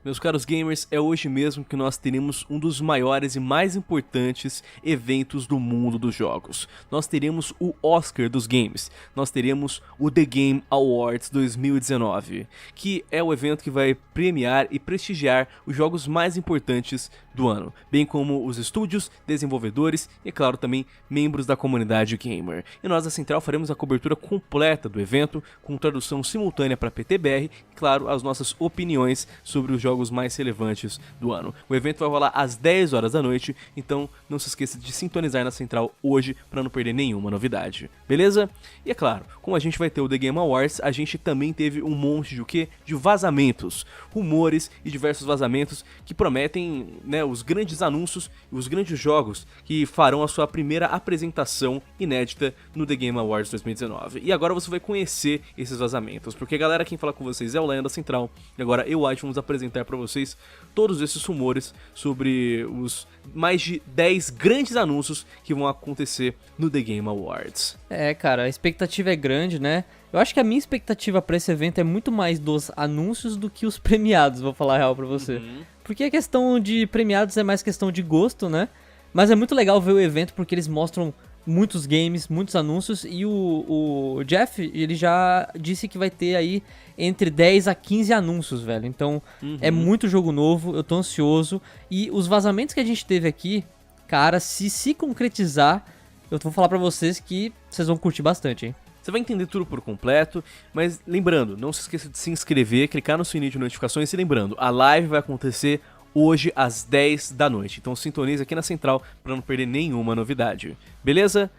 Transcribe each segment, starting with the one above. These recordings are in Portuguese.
Meus caros gamers, é hoje mesmo que nós teremos um dos maiores e mais importantes eventos do mundo dos jogos. Nós teremos o Oscar dos games, nós teremos o The Game Awards 2019, que é o evento que vai premiar e prestigiar os jogos mais importantes do ano, bem como os estúdios, desenvolvedores e, claro, também membros da comunidade gamer. E nós da Central faremos a cobertura completa do evento, com tradução simultânea para PTBR e, claro, as nossas opiniões sobre os jogos mais relevantes do ano. O evento vai rolar às 10 horas da noite, então não se esqueça de sintonizar na Central hoje para não perder nenhuma novidade, beleza? E é claro, como a gente vai ter o The Game Awards, a gente também teve um monte de o quê? De vazamentos, rumores e diversos vazamentos que prometem, né, os grandes anúncios e os grandes jogos que farão a sua primeira apresentação inédita no The Game Awards 2019. E agora você vai conhecer esses vazamentos, porque galera, quem fala com vocês é o Lion da Central, e agora eu, White, vamos apresentar para vocês todos esses rumores sobre os mais de 10 grandes anúncios que vão acontecer no The Game Awards. Cara, a expectativa é grande, né? Eu acho que a minha expectativa pra esse evento é muito mais dos anúncios do que os premiados, vou falar a real pra você. Porque a questão de premiados é mais questão de gosto, né? Mas é muito legal ver o evento porque eles mostram muitos games, muitos anúncios, e o Jeff, ele já disse que vai ter aí entre 10 a 15 anúncios, velho. Então, é muito jogo novo, eu tô ansioso, e os vazamentos que a gente teve aqui, cara, se concretizar, eu vou falar pra vocês que vocês vão curtir bastante, hein? Você vai entender tudo por completo, mas lembrando, não se esqueça de se inscrever, clicar no sininho de notificações e lembrando, a live vai acontecer hoje às 10 da noite, então sintonize aqui na Central para não perder nenhuma novidade, beleza?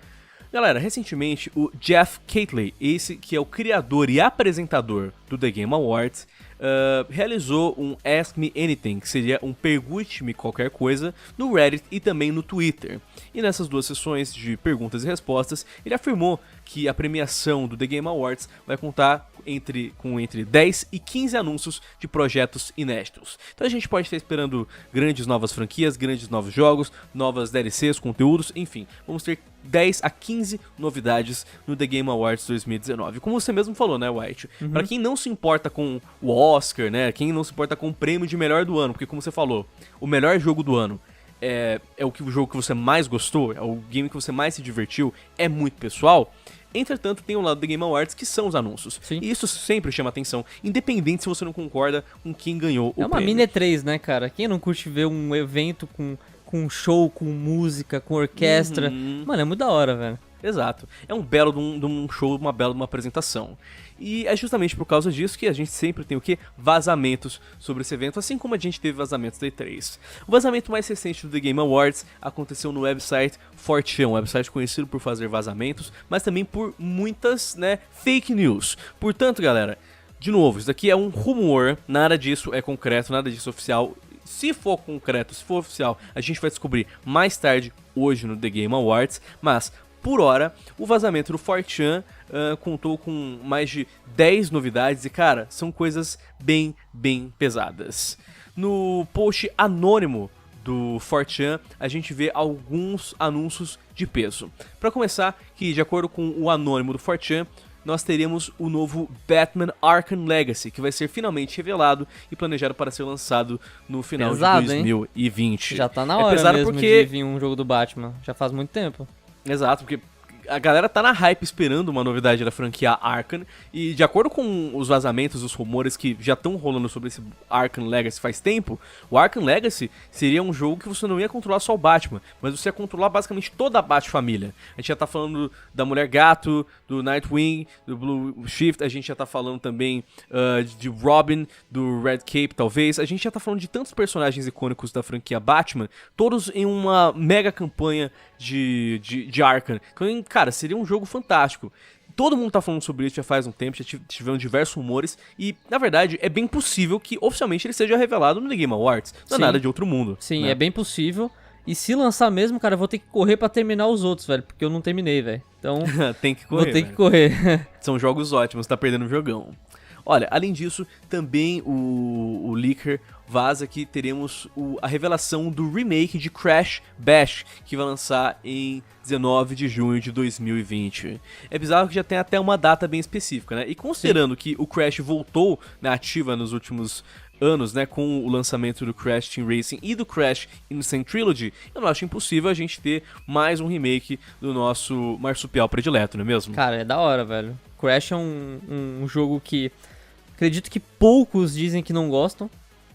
Galera, recentemente o Jeff Keighley, esse que é o criador e apresentador do The Game Awards, realizou um Ask Me Anything, que seria um pergunte-me qualquer coisa, no Reddit e também no Twitter. E nessas duas sessões de perguntas e respostas, ele afirmou que a premiação do The Game Awards vai contar com entre 10 e 15 anúncios de projetos inéditos. Então a gente pode estar esperando grandes novas franquias, grandes novos jogos, novas DLCs, conteúdos, enfim, vamos ter 10 a 15 novidades no The Game Awards 2019. Como você mesmo falou, né, White? Pra quem não se importa com o Oscar, né, quem não se importa com o prêmio de melhor do ano, porque como você falou, o melhor jogo do ano é o jogo que você mais gostou, é o game que você mais se divertiu, é muito pessoal. Entretanto, tem um lado do Game Awards que são os anúncios. Sim. E isso sempre chama atenção, independente se você não concorda com quem ganhou o prêmio. É uma mini E3, né, cara? Quem não curte ver um evento com show, com música, com orquestra? Mano, é muito da hora, velho. Exato. É um belo de um show, uma bela de uma apresentação. E é justamente por causa disso que a gente sempre tem o quê? Vazamentos sobre esse evento, assim como a gente teve vazamentos da E3. O vazamento mais recente do The Game Awards aconteceu no website 4chan, um website conhecido por fazer vazamentos, mas também por muitas, né, fake news. Portanto, galera, de novo, isso daqui é um rumor, nada disso é concreto, nada disso é oficial. Se for concreto, se for oficial, a gente vai descobrir mais tarde, hoje no The Game Awards, mas por hora, o vazamento do 4chan contou com mais de 10 novidades e, cara, são coisas bem pesadas. No post anônimo do 4chan, a gente vê alguns anúncios de peso. Para começar, que de acordo com o anônimo do 4chan, nós teremos o novo Batman Arkham Legacy, que vai ser finalmente revelado e planejado para ser lançado no final Pesado, de 2020. Hein? Já tá na hora mesmo de vir um jogo do Batman, já faz muito tempo. Exato, porque a galera tá na hype esperando uma novidade da franquia Arkham, e de acordo com os vazamentos, os rumores que já estão rolando sobre esse Arkham Legacy faz tempo, o Arkham Legacy seria um jogo que você não ia controlar só o Batman, mas você ia controlar basicamente toda a Bat-família. A gente já tá falando da Mulher Gato, do Nightwing, do Blue Shift, a gente já tá falando também de Robin, do Red Cape talvez, a gente já tá falando de tantos personagens icônicos da franquia Batman, todos em uma mega campanha de Arkham. Então, cara, seria um jogo fantástico. Todo mundo tá falando sobre isso já faz um tempo, já tiveram diversos rumores, e, na verdade, é bem possível que, oficialmente, ele seja revelado no The Game Awards. Não é nada de outro mundo. Sim, né? É bem possível. E se lançar mesmo, cara, eu vou ter que correr pra terminar os outros, velho, porque eu não terminei, velho. Então, tem que correr, vou ter que correr. São jogos ótimos, tá perdendo o jogão. Olha, além disso, também o leaker vaza que teremos a revelação do remake de Crash Bash, que vai lançar em 19 de junho de 2020. É bizarro que já tem até uma data bem específica, né? E considerando que o Crash voltou na ativa nos últimos anos, né, com o lançamento do Crash Team Racing e do Crash Insane Trilogy, eu não acho impossível a gente ter mais um remake do nosso marsupial predileto, não é mesmo? Cara, é da hora, velho. Crash é um jogo que acredito que poucos dizem que não gostam.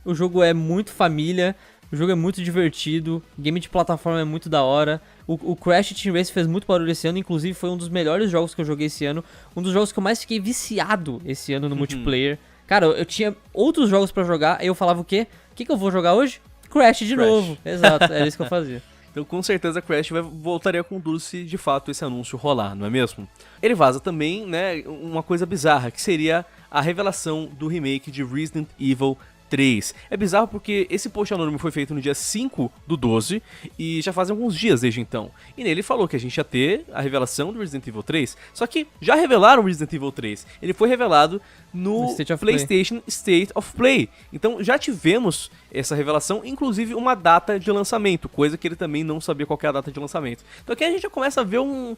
O jogo é muito família, o jogo é muito divertido, o game de plataforma é muito da hora. O Crash Team Racing fez muito barulho esse ano, inclusive foi um dos melhores jogos que eu joguei esse ano. Um dos jogos que eu mais fiquei viciado esse ano no multiplayer. Cara, eu tinha outros jogos pra jogar, aí eu falava o quê? O que eu vou jogar hoje? Crash de novo. Exato, era isso que eu fazia. Então com certeza Crash voltaria com tudo se de fato esse anúncio rolar, não é mesmo? Ele vaza também, né, uma coisa bizarra, que seria a revelação do remake de Resident Evil 3. É bizarro porque esse post anônimo foi feito no dia 5/12 e já fazem alguns dias desde então. E nele falou que a gente ia ter a revelação do Resident Evil 3, só que já revelaram o Resident Evil 3. Ele foi revelado no PlayStation State of Play. Então já tivemos essa revelação, inclusive uma data de lançamento, coisa que ele também não sabia qual que é a data de lançamento. Então aqui a gente já começa a ver um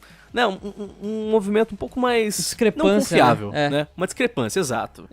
movimento um pouco mais discrepância, não confiável, né? né? Uma discrepância, exato.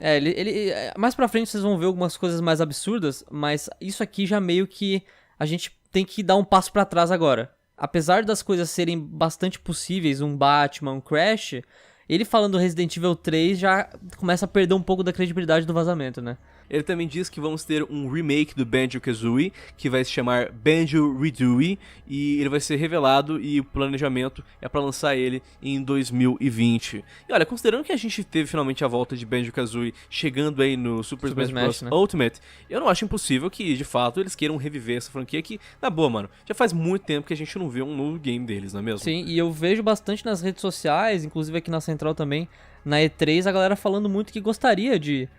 Mais pra frente vocês vão ver algumas coisas mais absurdas, mas isso aqui já meio que a gente tem que dar um passo pra trás agora. Apesar das coisas serem bastante possíveis, um Batman, um Crash, ele falando Resident Evil 3 já começa a perder um pouco da credibilidade do vazamento, né? Ele também diz que vamos ter um remake do Banjo-Kazooie, que vai se chamar Banjo-Redooie, e ele vai ser revelado e o planejamento é para lançar ele em 2020. E olha, considerando que a gente teve finalmente a volta de Banjo-Kazooie chegando aí no Super Smash Bros. Né? Ultimate, eu não acho impossível que, de fato, eles queiram reviver essa franquia que, na boa, mano, já faz muito tempo que a gente não vê um novo game deles, não é mesmo? Sim, e eu vejo bastante nas redes sociais, inclusive aqui na Central também, na E3, a galera falando muito que gostaria de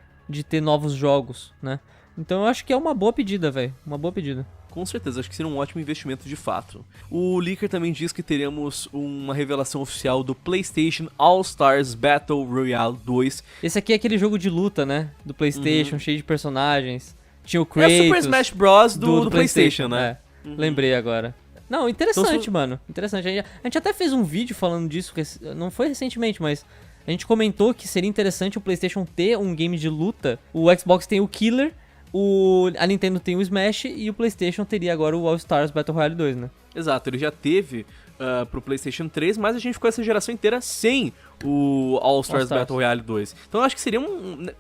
ter novos jogos, né? Então eu acho que é uma boa pedida, velho. Uma boa pedida. Com certeza, acho que seria um ótimo investimento de fato. O Leaker também diz que teremos uma revelação oficial do PlayStation All-Stars Battle Royale 2. Esse aqui é aquele jogo de luta, né? Do PlayStation, cheio de personagens. Tinha o Kratos. É o Super Smash Bros. do PlayStation, né? É. Lembrei agora. Não, interessante, mano. Interessante. A gente até fez um vídeo falando disso, não foi recentemente, mas a gente comentou que seria interessante o PlayStation ter um game de luta. O Xbox tem o Killer, a Nintendo tem o Smash e o PlayStation teria agora o All Stars Battle Royale 2, né? Exato, ele já teve pro PlayStation 3, mas a gente ficou essa geração inteira sem o All Stars Battle Royale 2. Então eu acho que seria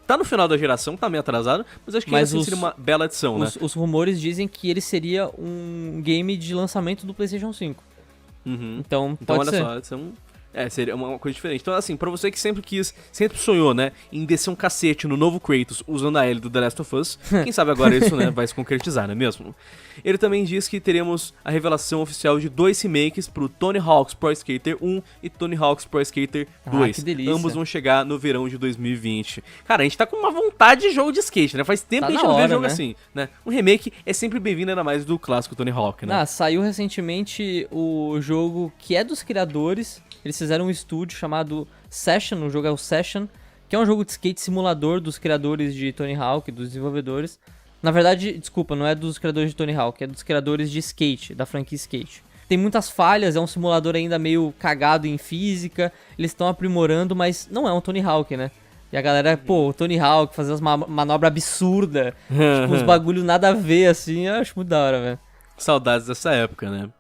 tá no final da geração, tá meio atrasado, mas acho que assim, seria uma bela adição, né? Os rumores dizem que ele seria um game de lançamento do PlayStation 5. Então pode ser. Olha só, seria uma coisa diferente. Então, assim, pra você que sempre sonhou, né, em descer um cacete no novo Kratos usando a Ellie do The Last of Us, quem sabe agora isso, né, vai se concretizar, não é mesmo? Ele também diz que teremos a revelação oficial de 2 remakes pro Tony Hawk's Pro Skater 1 e Tony Hawk's Pro Skater 2. Que delícia. Ambos vão chegar no verão de 2020. Cara, a gente tá com uma vontade de jogo de skate, né? Faz tempo que a gente não vê jogo assim, né? Um remake é sempre bem-vindo, ainda mais do clássico Tony Hawk, né? Saiu recentemente o jogo que é dos criadores. Eles fizeram um estúdio chamado Session, o jogo é o Session, que é um jogo de skate simulador dos criadores de Tony Hawk, dos desenvolvedores. Na verdade, desculpa, não é dos criadores de Tony Hawk, é dos criadores de Skate, da franquia Skate. Tem muitas falhas, é um simulador ainda meio cagado em física, eles estão aprimorando, mas não é um Tony Hawk, né? E a galera, o Tony Hawk fazendo umas manobras absurdas, tipo, uns bagulho nada a ver, assim, eu acho muito da hora, velho. Saudades dessa época, né?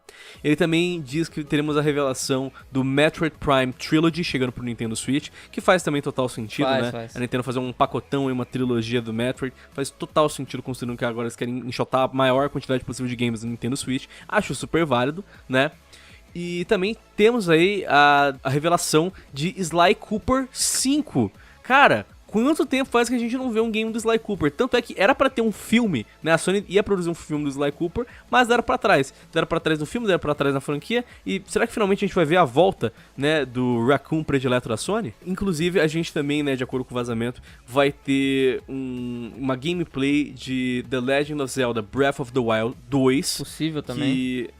Ele também diz que teremos a revelação do Metroid Prime Trilogy chegando pro Nintendo Switch, que faz também total sentido, né? Faz. A Nintendo fazer um pacotão e uma trilogia do Metroid faz total sentido, considerando que agora eles querem enxotar a maior quantidade possível de games do Nintendo Switch. Acho super válido, né? E também temos aí a revelação de Sly Cooper 5. Cara, quanto tempo faz que a gente não vê um game do Sly Cooper? Tanto é que era pra ter um filme, né? A Sony ia produzir um filme do Sly Cooper, mas deram pra trás. Deram pra trás no filme, deram pra trás na franquia. E será que finalmente a gente vai ver a volta, né, do Raccoon predileto da Sony? Inclusive, a gente também, né, de acordo com o vazamento, vai ter uma gameplay de The Legend of Zelda Breath of the Wild 2. Possível também. Que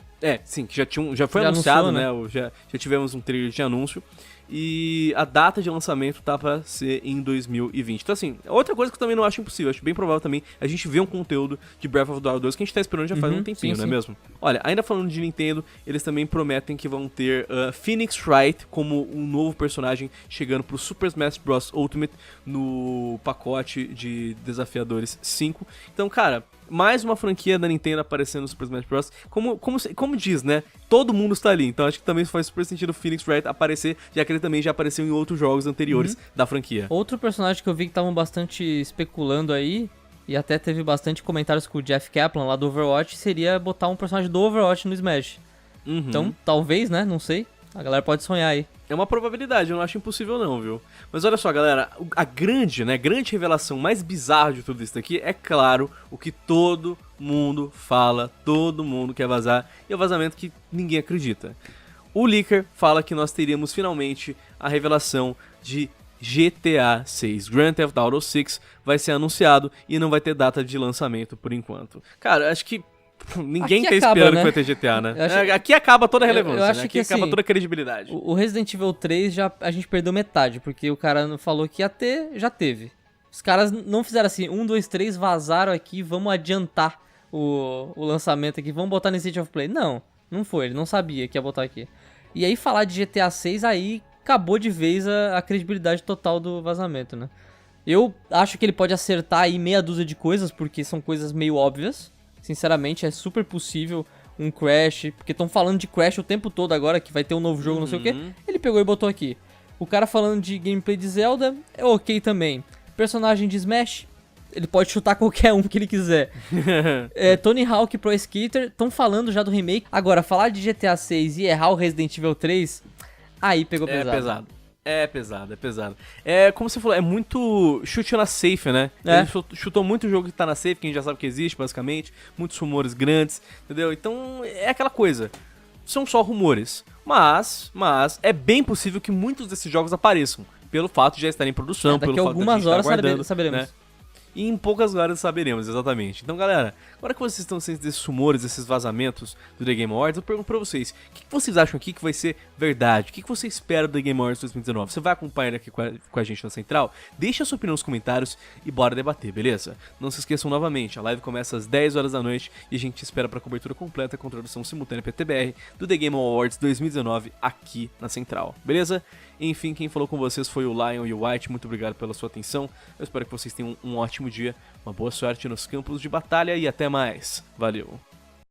foi anunciado, anunciou, né? Já tivemos um trailer de anúncio. e a data de lançamento tá pra ser em 2020. Então assim, outra coisa que eu também não acho impossível, acho bem provável também a gente ver um conteúdo de Breath of the Wild 2 que a gente tá esperando já faz um tempinho, sim, não é mesmo? Olha, ainda falando de Nintendo, eles também prometem que vão ter Phoenix Wright como um novo personagem chegando pro Super Smash Bros. Ultimate no pacote de Desafiadores 5. Então, cara, mais uma franquia da Nintendo aparecendo no Super Smash Bros. Como diz, né? Todo mundo está ali. Então acho que também faz super sentido o Phoenix Wright aparecer, já que ele também já apareceu em outros jogos anteriores da franquia. Outro personagem que eu vi que estavam bastante especulando aí, e até teve bastante comentários com o Jeff Kaplan lá do Overwatch, seria botar um personagem do Overwatch no Smash. Então, talvez, né? Não sei. A galera pode sonhar aí. É uma probabilidade, eu não acho impossível não, viu? Mas olha só, galera, a grande revelação mais bizarra de tudo isso daqui é, claro, o que todo mundo fala, todo mundo quer vazar, e é o vazamento que ninguém acredita. O leaker fala que nós teríamos finalmente a revelação de GTA 6. Grand Theft Auto 6 vai ser anunciado e não vai ter data de lançamento por enquanto. Cara, acho que ninguém aqui tá acaba, esperando né? que vai ter GTA, né? Acho... Aqui acaba toda a relevância, eu acho né? Aqui que, acaba assim, toda a credibilidade. O Resident Evil 3 já a gente perdeu metade, porque o cara falou que ia ter, já teve. Os caras não fizeram assim, 1, 2, 3, vazaram aqui, vamos adiantar o lançamento aqui, vamos botar no State of Play. Não foi, ele não sabia que ia botar aqui. E aí falar de GTA 6 aí acabou de vez a credibilidade total do vazamento, né? Eu acho que ele pode acertar aí meia dúzia de coisas, porque são coisas meio óbvias. Sinceramente, é super possível um Crash, porque estão falando de Crash o tempo todo agora, que vai ter um novo jogo, não sei o que. Ele pegou e botou aqui. O cara falando de gameplay de Zelda, é ok também. Personagem de Smash, ele pode chutar qualquer um que ele quiser. Tony Hawk Pro Skater, estão falando já do remake. Agora, falar de GTA 6 e errar o Resident Evil 3, aí pegou pesado. É pesado. É como você falou, é muito chute na safe, né? É. Ele chutou muito jogo que tá na safe, que a gente já sabe que existe, basicamente. Muitos rumores grandes, entendeu? Então, é aquela coisa. São só rumores. Mas é bem possível que muitos desses jogos apareçam. Pelo fato de já estarem em produção, pelo daqui a fato de a algumas gente horas estar aguardando, saberemos. né? E em poucas horas saberemos, exatamente. Então, galera, agora que vocês estão cientes desses rumores, desses vazamentos do The Game Awards, eu pergunto pra vocês, o que vocês acham aqui que vai ser verdade? O que você espera do The Game Awards 2019? Você vai acompanhar aqui com a gente na Central? Deixa a sua opinião nos comentários e bora debater, beleza? Não se esqueçam novamente, a live começa às 10 horas da noite e a gente espera pra cobertura completa com tradução simultânea PTBR do The Game Awards 2019 aqui na Central, beleza? Enfim, quem falou com vocês foi o Lion e o White, muito obrigado pela sua atenção, eu espero que vocês tenham um ótimo dia, uma boa sorte nos campos de batalha e até mais, valeu!